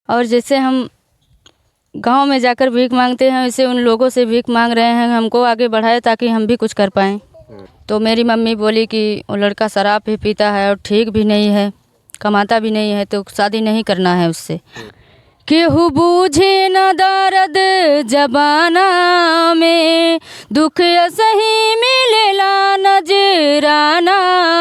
और जैसे हम गांव में जाकर भीख मांगते हैं वैसे उन लोगों से भीख मांग रहे हैं, हमको आगे बढ़ाए ताकि हम भी कुछ कर पाएँ। तो मेरी मम्मी बोली कि वो लड़का शराब भी पीता है और ठीक भी नहीं है, कमाता भी नहीं है, तो शादी नहीं करना है उससे। केहू बूझे न दर्द जबाना में, दुख सही मिलेला नजराना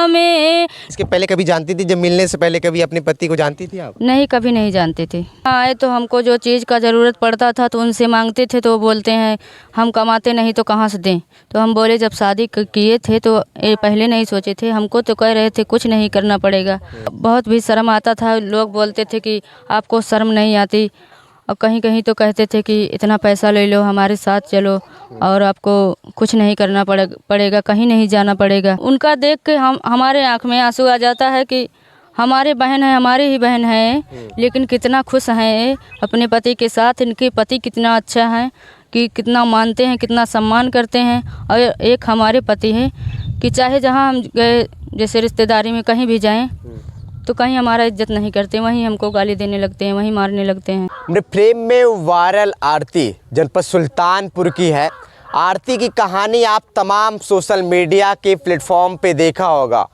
में। इसके पहले कभी जानती थी, जब मिलने से पहले कभी अपने पति को जानती थी आप? नहीं, कभी नहीं जानती थी। आए तो हमको जो चीज़ का ज़रूरत पड़ता था तो उनसे मांगते थे, तो वो बोलते हैं हम कमाते नहीं तो कहाँ से दें। तो हम बोले जब शादी किए थे तो ये पहले नहीं सोचे थे, हमको तो कह रहे थे कुछ नहीं करना पड़ेगा। बहुत भी शर्म आता था, लोग बोलते थे कि आपको शर्म नहीं आती, और कहीं कहीं तो कहते थे कि इतना पैसा ले लो, हमारे साथ चलो और आपको कुछ नहीं करना पड़ेगा, कहीं नहीं जाना पड़ेगा। उनका देख के हमारे आँख में आंसू आ जाता है कि हमारे बहन है, हमारी ही बहन है, लेकिन कितना खुश हैं अपने पति के साथ। इनके पति कितना अच्छा है कि कितना मानते हैं, कितना सम्मान करते हैं। और एक हमारे पति हैं कि चाहे जहाँ हम गए, जैसे रिश्तेदारी में कहीं भी जाएं तो कहीं हमारा इज्जत नहीं करते, वहीं हमको गाली देने लगते हैं, वहीं मारने लगते हैं। अपने प्रेम में वायरल आरती जनपद सुल्तानपुर की है। आरती की कहानी आप तमाम सोशल मीडिया के प्लेटफॉर्म पे देखा होगा।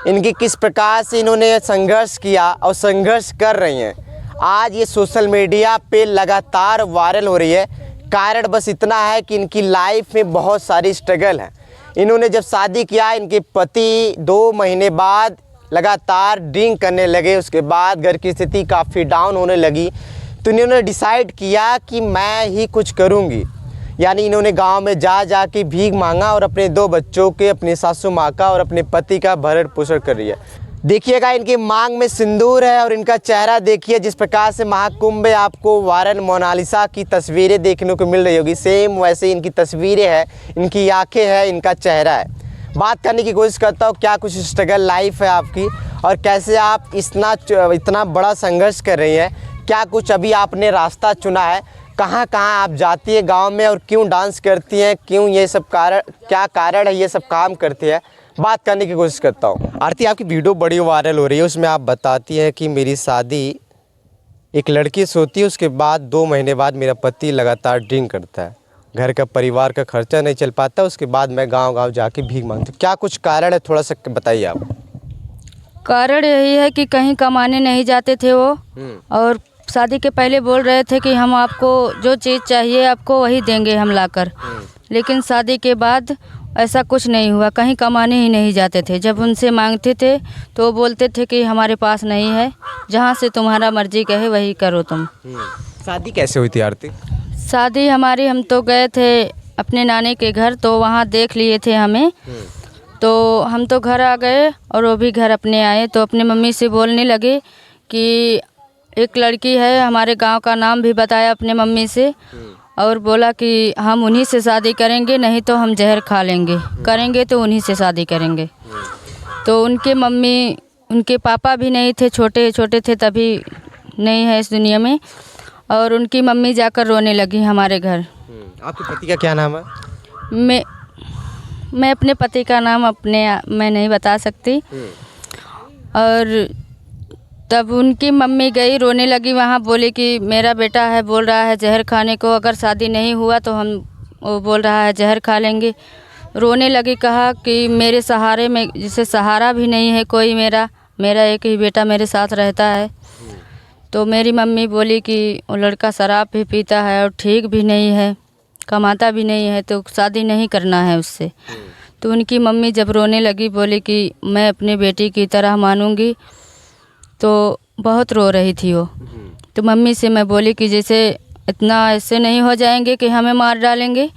इनकी किस प्रकार से इन्होंने संघर्ष किया और संघर्ष कर रही हैं। आज ये सोशल मीडिया पे लगातार वायरल हो रही है। कारण बस इतना है कि इनकी लाइफ में बहुत सारी स्ट्रगल है। इन्होंने जब शादी किया, इनके पति 2 महीने बाद लगातार ड्रिंक करने लगे। उसके बाद घर की स्थिति काफ़ी डाउन होने लगी, तो इन्होंने डिसाइड किया कि मैं ही कुछ करूँगी। यानी इन्होंने गांव में जा के भीख मांगा और अपने 2 बच्चों के, अपनी सासू माँ का और अपने पति का भरण पोषण कर रही है। देखिएगा इनकी मांग में सिंदूर है और इनका चेहरा देखिए, जिस प्रकार से महाकुंभ में आपको वायरल मोनालिसा की तस्वीरें देखने को मिल रही होगी, सेम वैसे इनकी तस्वीरें हैं, इनकी आँखें हैं, इनका चेहरा है। बात करने की कोशिश करता हूँ क्या कुछ स्ट्रगल लाइफ है आपकी और कैसे आप इतना बड़ा संघर्ष कर रही हैं। क्या कुछ अभी आपने रास्ता चुना है, कहाँ कहाँ आप जाती है गांव में और क्यों डांस करती हैं, क्यों ये सब क्या कारण है ये सब काम करती है, बात करने की कोशिश करता हूँ। आरती, आपकी वीडियो बड़ी वायरल हो रही है, उसमें आप बताती हैं कि मेरी शादी एक लड़की से होती है, उसके बाद 2 महीने बाद मेरा पति लगातार ड्रिंक करता है, घर का परिवार का खर्चा नहीं चल पाता, उसके बाद मैं गांव जाके भीख मांगती हूँ। क्या कुछ कारण है, थोड़ा सा बताइए आप। कारण यही है कि कहीं कमाने नहीं जाते थे वो, और शादी के पहले बोल रहे थे कि हम आपको जो चीज़ चाहिए आपको वही देंगे हम लाकर, लेकिन शादी के बाद ऐसा कुछ नहीं हुआ, कहीं कमाने ही नहीं जाते थे। जब उनसे मांगते थे तो वो बोलते थे कि हमारे पास नहीं है, जहाँ से तुम्हारा मर्जी कहे वही करो तुम। शादी कैसे हुई थी आरती? शादी हमारी, हम तो गए थे अपने नानी के घर, तो वहाँ देख लिए थे हमें, तो हम तो घर आ गए और वो भी घर अपने आए। तो अपने मम्मी से बोलने लगे कि एक लड़की है, हमारे गांव का नाम भी बताया अपने मम्मी से, और बोला कि हम उन्हीं से शादी करेंगे, नहीं तो हम जहर खा लेंगे, करेंगे तो उन्हीं से शादी करेंगे। तो उनके मम्मी, उनके पापा भी नहीं थे, छोटे छोटे थे तभी, नहीं है इस दुनिया में, और उनकी मम्मी जाकर रोने लगी हमारे घर। आपके पति का क्या नाम है? मैं अपने पति का नाम मैं नहीं बता सकती। और तब उनकी मम्मी गई, रोने लगी वहाँ, बोली कि मेरा बेटा है, बोल रहा है जहर खाने को, अगर शादी नहीं हुआ तो वो बोल रहा है जहर खा लेंगे। रोने लगी, कहा कि मेरे सहारे में जिसे सहारा भी नहीं है कोई, मेरा एक ही बेटा मेरे साथ रहता है। तो मेरी मम्मी बोली कि वो लड़का शराब भी पीता है और ठीक भी नहीं है, कमाता भी नहीं है, तो शादी नहीं करना है उससे। तो उनकी मम्मी जब रोने लगी, बोली कि मैं अपनी बेटी की तरह मानूंगी, तो बहुत रो रही थी वो। तो मम्मी से मैं बोली कि जैसे इतना ऐसे नहीं हो जाएंगे कि हमें मार डालेंगे,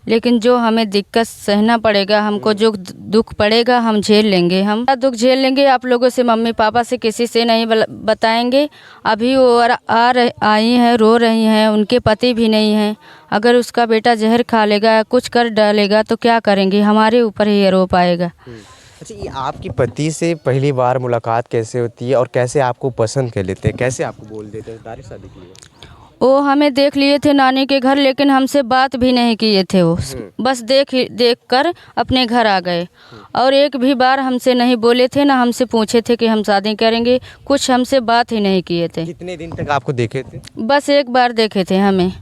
लेकिन जो हमें दिक्कत सहना पड़ेगा, हमको जो दुख पड़ेगा हम झेल लेंगे, हम दुख झेल लेंगे। आप लोगों से, मम्मी पापा से किसी से नहीं बताएंगे। अभी वो आई हैं, रो रही हैं, उनके पति भी नहीं हैं। अगर उसका बेटा जहर खा लेगा, कुछ कर डालेगा तो क्या करेंगे, हमारे ऊपर ही आरोप आएगा। अच्छा, ये आपकी पति से पहली बार मुलाकात कैसे होती है और कैसे आपको पसंद कर लेते हैं, कैसे आपको बोल देते हैं तारीख शादी के लिए? वो हमें देख लिए थे नानी के घर, लेकिन हमसे बात भी नहीं किए थे वो। बस देख कर अपने घर आ गए और एक भी बार हमसे नहीं बोले थे, ना हमसे पूछे थे कि हम शादी करेंगे, कुछ हमसे बात ही नहीं किए थे। कितने दिन तक आपको देखे थे? बस एक बार देखे थे हमें,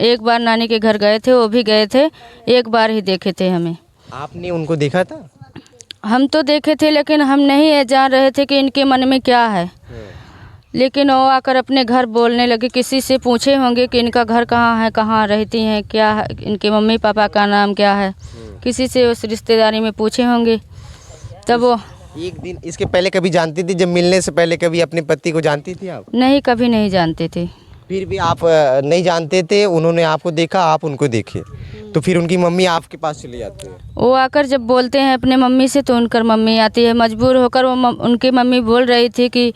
एक बार नानी के घर गए थे, वो भी गए थे, एक बार ही देखे थे हमें। आपने उनको देखा था? हम तो देखे थे, लेकिन हम नहीं ये जान रहे थे कि इनके मन में क्या है। लेकिन वो आकर अपने घर बोलने लगे, किसी से पूछे होंगे कि इनका घर कहाँ है, कहाँ रहती हैं, क्या है, इनके मम्मी पापा का नाम क्या है, किसी से उस रिश्तेदारी में पूछे होंगे, तब वो। एक दिन इसके पहले कभी जानती थी, जब मिलने से पहले कभी अपने पति को जानती थी आप? नहीं, कभी नहीं जानते थे। फिर भी आप नहीं जानते थे, उन्होंने आपको देखा, आप उनको देखे, तो फिर उनकी मम्मी आपके पास चली जाती है? वो आकर जब बोलते हैं अपने मम्मी से तो उनकर मम्मी आती है, मजबूर होकर वो उनकी मम्मी बोल रही थी कि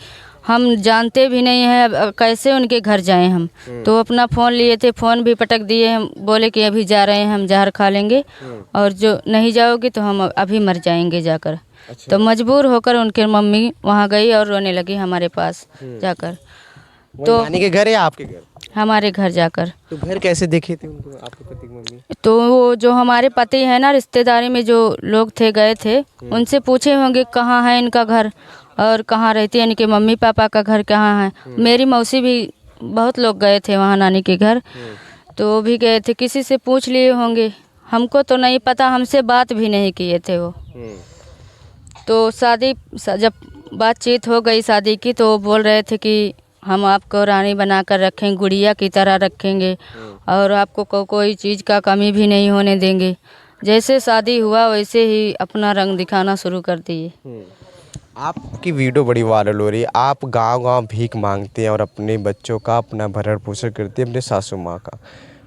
हम जानते भी नहीं हैं, अब कैसे उनके घर जाएं हम। तो अपना फ़ोन लिए थे, फ़ोन भी पटक दिए, हम बोले कि अभी जा रहे हैं, हम जहर खा लेंगे और जो नहीं जाओगे तो हम अभी मर जाएंगे जाकर। अच्छा। तो मजबूर होकर उनके मम्मी वहाँ गई और रोने लगी हमारे पास जाकर। तो नानी के घर या आपके घर? हमारे घर जाकर। तो घर कैसे देखे थे उनको, आपके पति की मम्मी? तो वो जो हमारे पति है ना, रिश्तेदारी में जो लोग थे गए थे, उनसे पूछे होंगे कहाँ है इनका घर और कहाँ रहती है, इनके मम्मी पापा का घर कहाँ है। मेरी मौसी भी, बहुत लोग गए थे वहाँ नानी के घर, तो वो भी गए थे, किसी से पूछ लिए होंगे, हमको तो नहीं पता, हमसे बात भी नहीं किए थे वो। तो जब बातचीत हो गई शादी की, तो वो बोल रहे थे कि हम आपको रानी बनाकर रखेंगे, गुड़िया की तरह रखेंगे और आपको कोई चीज़ का कमी भी नहीं होने देंगे। जैसे शादी हुआ वैसे ही अपना रंग दिखाना शुरू कर दिए। आपकी वीडियो बड़ी वायरल हो रही है, आप गांव-गांव भीख मांगते हैं और अपने बच्चों का अपना भरण पोषण करते हैं, अपने सासू माँ का।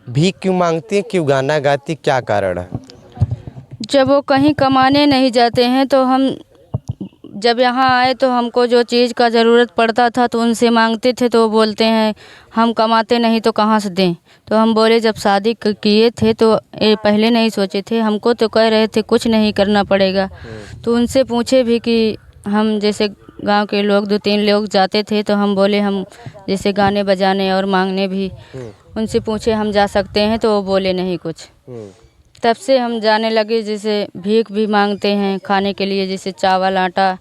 भीख क्यों मांगते हैं, क्यों गाना गाती, क्या कारण है? जब वो कहीं कमाने नहीं जाते हैं तो हम जब यहाँ आए तो हमको जो चीज़ का ज़रूरत पड़ता था तो उनसे मांगते थे, तो वो बोलते हैं हम कमाते नहीं तो कहाँ से दें। तो हम बोले जब शादी किए थे तो ये पहले नहीं सोचे थे, हमको तो कह रहे थे कुछ नहीं करना पड़ेगा। तो उनसे पूछे भी कि हम जैसे गांव के लोग 2-3 लोग जाते थे, तो हम बोले हम जैसे गाने बजाने और मांगने भी उनसे पूछे हम जा सकते हैं, तो वो बोले नहीं कुछ। तब से हम जाने लगे, जैसे भीख भी मांगते हैं खाने के लिए, जैसे चावल आटा,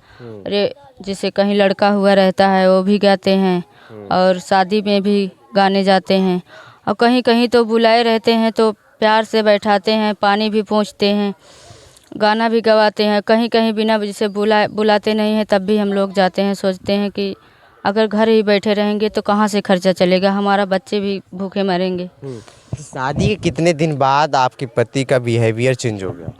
जैसे कहीं लड़का हुआ रहता है वो भी गाते हैं और शादी में भी गाने जाते हैं और कहीं कहीं तो बुलाए रहते हैं तो प्यार से बैठाते हैं, पानी भी पूछते हैं, गाना भी गवाते हैं। कहीं कहीं बिना जैसे बुलाते नहीं हैं तब भी हम लोग जाते हैं, सोचते हैं कि अगर घर ही बैठे रहेंगे तो कहाँ से खर्चा चलेगा, हमारा बच्चे भी भूखे मरेंगे। शादी के कितने दिन बाद आपके पति का बिहेवियर चेंज हो गया?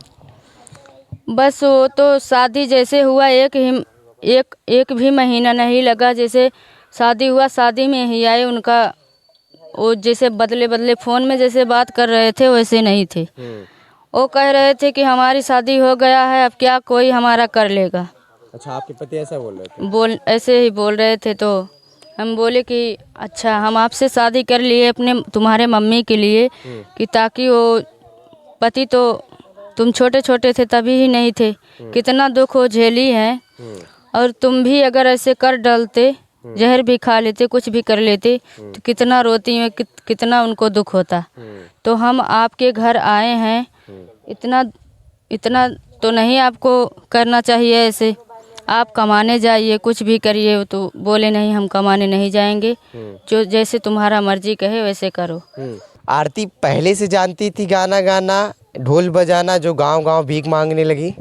बस वो तो शादी जैसे हुआ एक भी महीना नहीं लगा, जैसे शादी हुआ शादी में ही आए, उनका वो जैसे बदले फ़ोन में जैसे बात कर रहे थे वैसे नहीं थे। वो कह रहे थे कि हमारी शादी हो गया है, अब क्या कोई हमारा कर लेगा। अच्छा, आपके पति ऐसा बोल रहे थे? ऐसे ही बोल रहे थे। तो हम बोले कि अच्छा हम आपसे शादी कर लिए अपने तुम्हारे मम्मी के लिए कि ताकि वो पति तो तुम छोटे छोटे थे तभी ही नहीं थे, कितना दुख वो झेली है और तुम भी अगर ऐसे कर डालते, जहर भी खा लेते, कुछ भी कर लेते तो कितना रोती हैं, कितना उनको दुख होता। तो हम आपके घर आए हैं, इतना तो नहीं आपको करना चाहिए ऐसे, आप कमाने जाइए, कुछ भी करिए। तो बोले नहीं हम कमाने नहीं जाएंगे, जो जैसे तुम्हारा मर्जी कहे वैसे करो। आरती पहले से जानती थी गाना गाना, ढोल बजाना, जो गांव-गांव भीख मांगने लगी?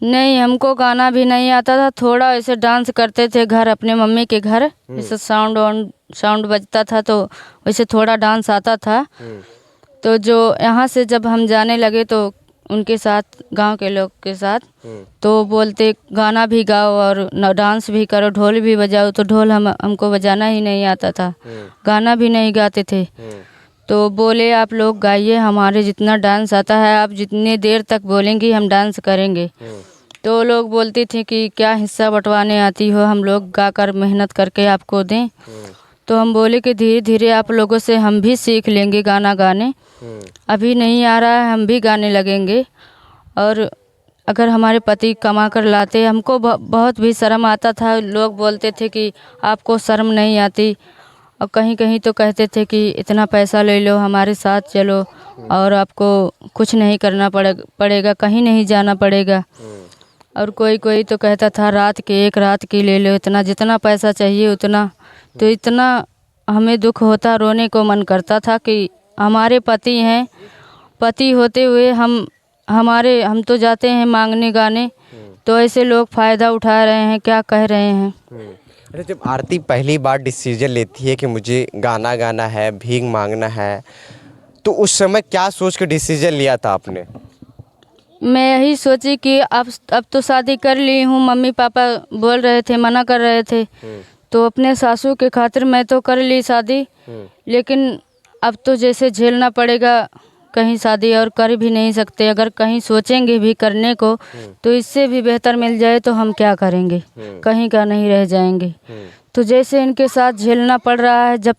नहीं, हमको गाना भी नहीं आता था, थोड़ा ऐसे डांस करते थे घर अपने मम्मी के घर, जैसे साउंड बजता था तो वैसे थोड़ा डांस आता था। तो जो यहाँ से जब हम जाने लगे तो उनके साथ, गांव के लोग के साथ, तो बोलते गाना भी गाओ और डांस भी करो, ढोल भी बजाओ। तो ढोल हमको बजाना ही नहीं आता था, गाना भी नहीं गाते थे। तो बोले आप लोग गाइए, हमारे जितना डांस आता है, आप जितने देर तक बोलेंगी हम डांस करेंगे। तो लोग बोलती थी कि क्या हिस्सा बंटवाने आती हो, हम लोग गाकर मेहनत करके आपको दें। तो हम बोले कि धीरे धीरे आप लोगों से हम भी सीख लेंगे गाना गाने, अभी नहीं आ रहा है हम भी गाने लगेंगे। और अगर हमारे पति कमा कर लाते, हमको बहुत भी शर्म आता था, लोग बोलते थे कि आपको शर्म नहीं आती, और कहीं कहीं तो कहते थे कि इतना पैसा ले लो, हमारे साथ चलो और आपको कुछ नहीं करना पड़ेगा, कहीं नहीं जाना पड़ेगा। और कोई कोई तो कहता था रात के 1 रात की ले लो, इतना जितना पैसा चाहिए उतना। तो इतना हमें दुख होता, रोने को मन करता था कि हमारे पति हैं, पति होते हुए हम तो जाते हैं मांगने गाने, तो ऐसे लोग फ़ायदा उठा रहे हैं, क्या कह रहे हैं। अरे जब आरती पहली बार डिसीजन लेती है कि मुझे गाना गाना है, भीख मांगना है, तो उस समय क्या सोच के डिसीजन लिया था आपने? मैं यही सोची कि अब तो शादी कर ली हूँ, मम्मी पापा बोल रहे थे, मना कर रहे थे, तो अपने सासू के खातिर मैं तो कर ली शादी, लेकिन अब तो जैसे झेलना पड़ेगा, कहीं शादी और कर भी नहीं सकते। अगर कहीं सोचेंगे भी करने को तो इससे भी बेहतर मिल जाए तो हम क्या करेंगे, कहीं का नहीं रह जाएंगे। तो जैसे इनके साथ झेलना पड़ रहा है, जब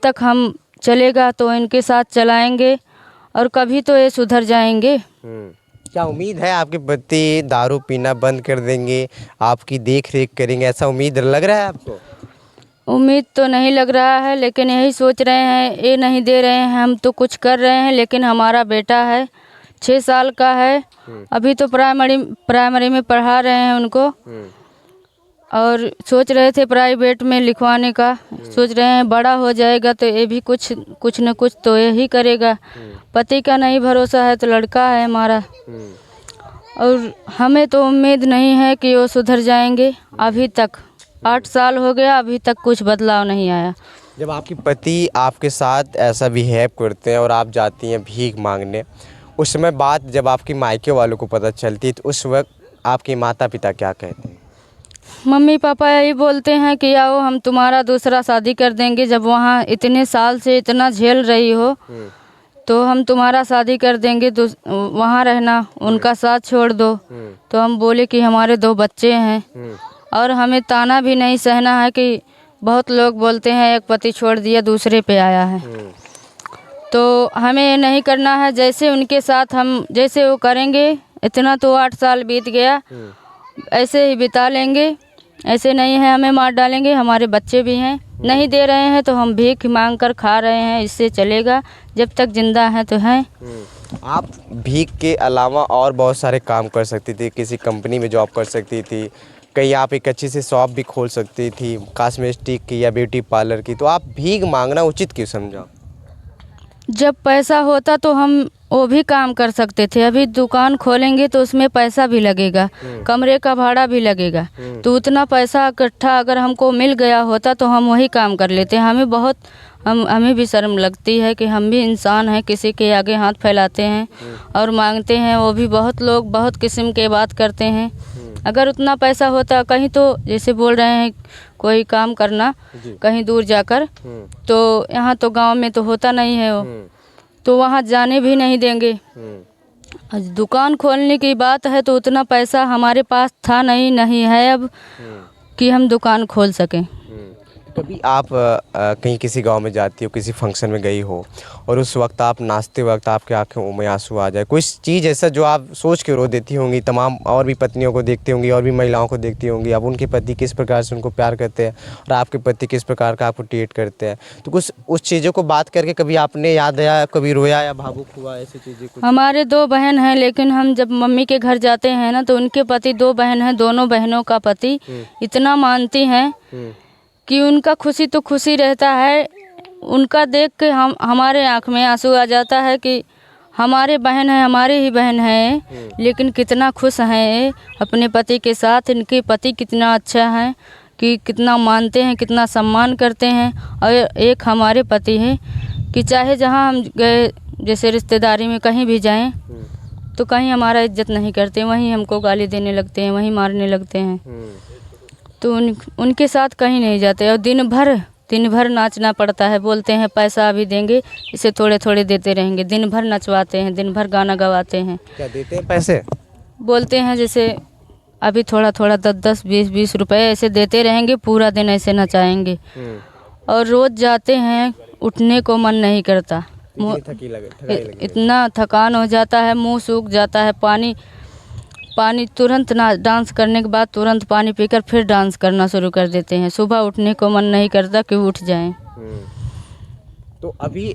तक हम चलेगा तो इनके साथ चलाएंगे और कभी तो ये सुधर जाएंगे। क्या उम्मीद है आपके पति दारू पीना बंद कर देंगे, आपकी देख रेख करेंगे, ऐसा उम्मीद लग रहा है आपको? उम्मीद तो नहीं लग रहा है, लेकिन यही सोच रहे हैं, ये नहीं दे रहे हैं, हम तो कुछ कर रहे हैं, लेकिन हमारा बेटा है 6 साल का है, अभी तो प्राइमरी में पढ़ा रहे हैं उनको, और सोच रहे थे प्राइवेट में लिखवाने का, सोच रहे हैं बड़ा हो जाएगा तो ये भी कुछ न कुछ तो यही करेगा। पति का नहीं भरोसा है तो लड़का है हमारा, और हमें तो उम्मीद नहीं है कि वो सुधर जाएंगे। अभी तक 8 साल हो गया, अभी तक कुछ बदलाव नहीं आया। जब आपके पति आपके साथ ऐसा बिहेव करते हैं और आप जाती हैं भीख मांगने, उस समय बात जब आपके मायके वालों को पता चलती है तो उस वक्त आपके माता पिता क्या कहते हैं? मम्मी पापा यही बोलते हैं कि आओ हम तुम्हारा दूसरा शादी कर देंगे, जब वहाँ इतने साल से इतना झेल रही हो तो हम तुम्हारा शादी कर देंगे, वहाँ रहना, उनका साथ छोड़ दो। तो हम बोले कि हमारे 2 बच्चे हैं और हमें ताना भी नहीं सहना है कि बहुत लोग बोलते हैं एक पति छोड़ दिया दूसरे पे आया है, तो हमें ये नहीं करना है। जैसे उनके साथ हम जैसे वो करेंगे, इतना तो 8 साल बीत गया, ऐसे ही बिता लेंगे। ऐसे नहीं है हमें मार डालेंगे, हमारे बच्चे भी हैं, नहीं दे रहे हैं तो हम भीख मांग कर खा रहे हैं, इससे चलेगा, जब तक जिंदा हैं तो हैं। आप भीख के अलावा और बहुत सारे काम कर सकती थी, किसी कंपनी में जॉब कर सकती थी, कहीं आप एक अच्छी सी शॉप भी खोल सकती थी, कॉस्मेटिक की या ब्यूटी पार्लर की, तो आप भीख मांगना उचित क्यों समझा? जब पैसा होता तो हम वो भी काम कर सकते थे। अभी दुकान खोलेंगे तो उसमें पैसा भी लगेगा, कमरे का भाड़ा भी लगेगा, तो उतना पैसा इकट्ठा अगर हमको मिल गया होता तो हम वही काम कर लेते। हमें भी शर्म लगती है कि हम भी इंसान हैं, किसी के आगे हाथ फैलाते हैं और मांगते हैं। वो भी बहुत लोग बहुत किस्म के बात करते हैं। अगर उतना पैसा होता कहीं, तो जैसे बोल रहे हैं कोई काम करना कहीं दूर जाकर, तो यहाँ तो गांव में तो होता नहीं है वो, तो वहाँ जाने भी नहीं देंगे। दुकान खोलने की बात है तो उतना पैसा हमारे पास था नहीं है अब कि हम दुकान खोल सकें। कभी आप कहीं किसी गांव में जाती हो, किसी फंक्शन में गई हो और उस वक्त आप नाचते वक्त आपके आंखों में आंसू आ जाए, कोई चीज़ ऐसा जो आप सोच के रो देती होंगी? तमाम और भी पत्नियों को देखती होंगी और भी महिलाओं को देखती होंगी, अब उनके पति किस प्रकार से उनको प्यार करते हैं और आपके पति किस प्रकार का आपको ट्रीट करते हैं, तो कुछ उस चीज़ों को बात करके कभी आपने याद आया, कभी रोया या भावुक हुआ, ऐसी चीज़ें कुछ? हमारे 2 बहन हैं, लेकिन हम जब मम्मी के घर जाते हैं ना तो उनके पति 2 बहन हैं, दोनों बहनों का पति इतना मानती हैं कि उनका खुशी तो खुशी रहता है। उनका देख के हमारे आँख में आंसू आ जाता है कि हमारे बहन है, हमारी ही बहन है, लेकिन कितना खुश हैं अपने पति के साथ। इनके पति कितना अच्छा है कि कितना मानते हैं, कितना सम्मान करते हैं। और एक हमारे पति हैं कि चाहे जहाँ हम गए, जैसे रिश्तेदारी में कहीं भी जाएं तो कहीं हमारा इज्जत नहीं करते, वहीं हमको गाली देने लगते हैं, वहीं मारने लगते हैं। तो उनके साथ कहीं नहीं जाते और दिन भर नाचना पड़ता है। बोलते हैं पैसा अभी देंगे, इसे थोड़े थोड़े देते रहेंगे। दिन भर नचवाते हैं, दिन भर गाना गवाते हैं। क्या देते हैं पैसे? बोलते हैं जैसे अभी थोड़ा थोड़ा 10-10, 20-20 रुपए ऐसे देते रहेंगे, पूरा दिन ऐसे नचाएंगे। और रोज़ जाते हैं, उठने को मन नहीं करता, इतना थकान हो जाता है, मुँह सूख जाता है, पानी तुरंत ना डांस करने के बाद तुरंत पानी पीकर फिर डांस करना शुरू कर देते हैं। सुबह उठने को मन नहीं करता कि उठ जाएं। तो अभी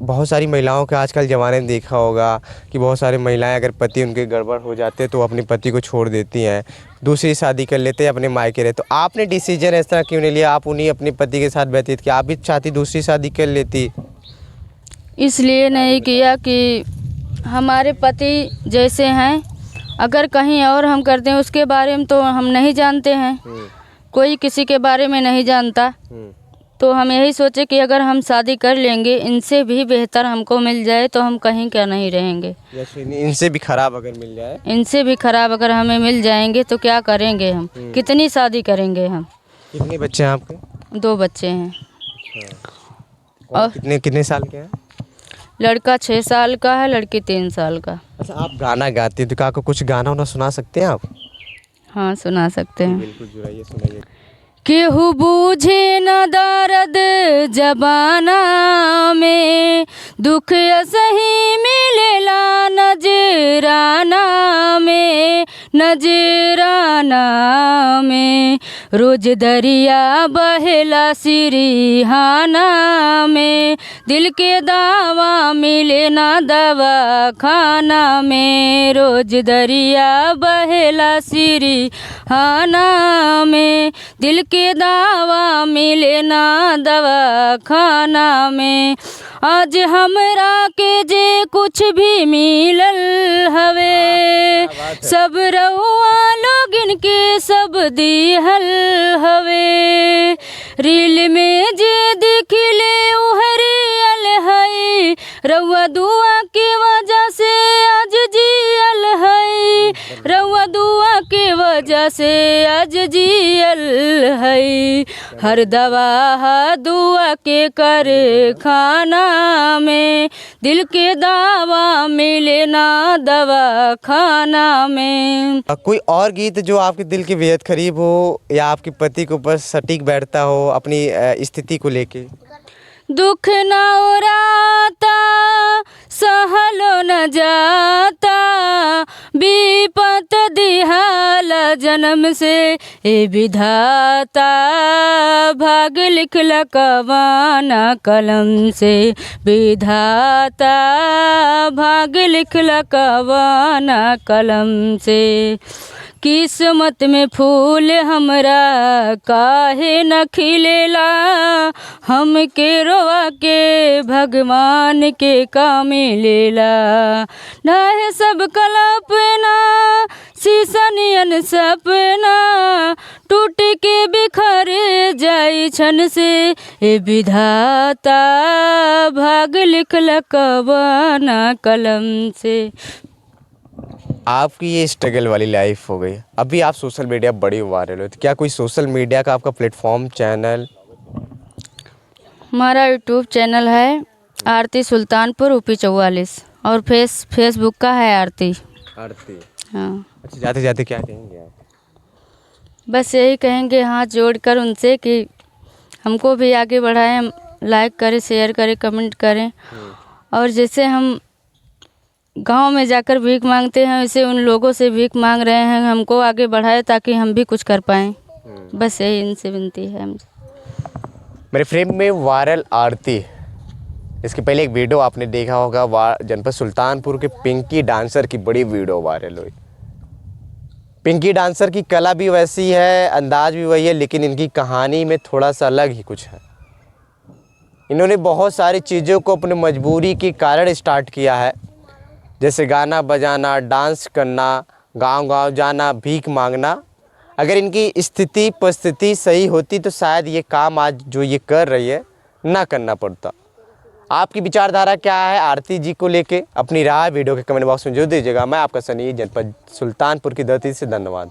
बहुत सारी महिलाओं के आजकल ज़माने में देखा होगा कि बहुत सारी महिलाएं अगर पति उनके गड़बड़ हो जाते हैं तो अपने पति को छोड़ देती हैं, दूसरी शादी कर लेते हैं, अपने मायके रहते। तो आपने डिसीजन इस तरह क्यों नहीं लिया, आप उन्हीं अपने पति के साथ व्यतीत किया, आप भी चाहती दूसरी शादी कर लेती? इसलिए नहीं किया कि हमारे पति जैसे हैं, अगर कहीं और हम करते हैं उसके बारे में तो हम नहीं जानते हैं, कोई किसी के बारे में नहीं जानता। तो हम यही सोचे कि अगर हम शादी कर लेंगे, इनसे भी बेहतर हमको मिल जाए तो हम कहीं क्या नहीं रहेंगे। इनसे भी खराब अगर मिल जाए, इनसे भी खराब अगर हमें मिल जाएंगे तो क्या करेंगे हम, कितनी शादी करेंगे हम। कितने बच्चे हैं आपके? 2 बच्चे हैं। और कितने कितने साल के हैं? लड़का 6 साल का है, लड़की 3 साल का। अच्छा, आप गाना गाती हैं तो क्या आपको कुछ गाना वाना सुना सकते हैं आप? हाँ, सुना सकते हैं। बिल्कुल जुड़ाइए, सुनाइए। केहू बूझे न दर्द जबाना में, दुख सही मिलेला नजराना में, नजराना में। रोज दरिया बहेला सिरिहाना में, दिल के दावा मिले ना दवा खाना में। रोज दरिया बहेला सिरिहाना में, दिल के दावा मिले ना दवा खाना में। आज हमरा के जे कुछ भी मिलल हवे, सब रउआ लोगन के सब दिहल हवे। रील में जे दिखले उहरियल है, रउआ दुआ के वजह से आज जियल है, रउआ दुआ के वजह से आज जियल है। हर दवा दुआ के करे खाना में, दिल के दावा मिले ना दवा खाना में। कोई और गीत जो आपके दिल के बेहद करीब हो या आपके पति के ऊपर सटीक बैठता हो अपनी स्थिति को लेके? दुख न उराता सहलो न जाता, विपत दिहाल जन्म से ए विधाता। भाग लिखला कवाना कलम से विधाता, भाग लिखला कवाना कलम से। किस्मत में फूल हमरा काहे न खिलेला, हमके रोवा के भगवान के का मिलेला। नाहे सब कल्पना शीशनियन सपना, टूट के बिखर जाई छन से ए विधाता। भाग लिखला कवाना कलम से। आपकी ये स्ट्रगल वाली लाइफ हो गई, अभी आप सोशल मीडिया बड़ी वायरल हो, तो क्या कोई सोशल मीडिया का आपका प्लेटफॉर्म चैनल? हमारा यूट्यूब चैनल है आरती सुल्तानपुर यूपी 44, और फेसबुक का है आरती। हाँ। अच्छा, जाते जाते क्या कहेंगे आप? बस यही कहेंगे हाथ जोड़कर उनसे कि हमको भी आगे बढ़ाएं, लाइक करें, शेयर करें, कमेंट करें। और जैसे हम गांव में जाकर भीख मांगते हैं, वैसे उन लोगों से भीख मांग रहे हैं, हमको आगे बढ़ाए ताकि हम भी कुछ कर पाएँ। बस यही इनसे विनती है मुझे। मेरे फ्रेम में वायरल आरती, इसके पहले एक वीडियो आपने देखा होगा, जनपद सुल्तानपुर के पिंकी डांसर की बड़ी वीडियो वायरल हुई। पिंकी डांसर की कला भी वैसी है, अंदाज भी वही है, लेकिन इनकी कहानी में थोड़ा सा अलग ही कुछ है। इन्होंने बहुत सारी चीज़ों को अपनी मजबूरी के कारण स्टार्ट किया है, जैसे गाना बजाना, डांस करना, गांव-गांव जाना, भीख मांगना। अगर इनकी स्थिति परिस्थिति सही होती तो शायद ये काम आज जो ये कर रही है ना करना पड़ता। आपकी विचारधारा क्या है आरती जी को लेके? अपनी राय वीडियो के कमेंट बॉक्स में जरूर दीजिएगा। मैं आपका सनी, जनपद सुल्तानपुर की धरती से। धन्यवाद।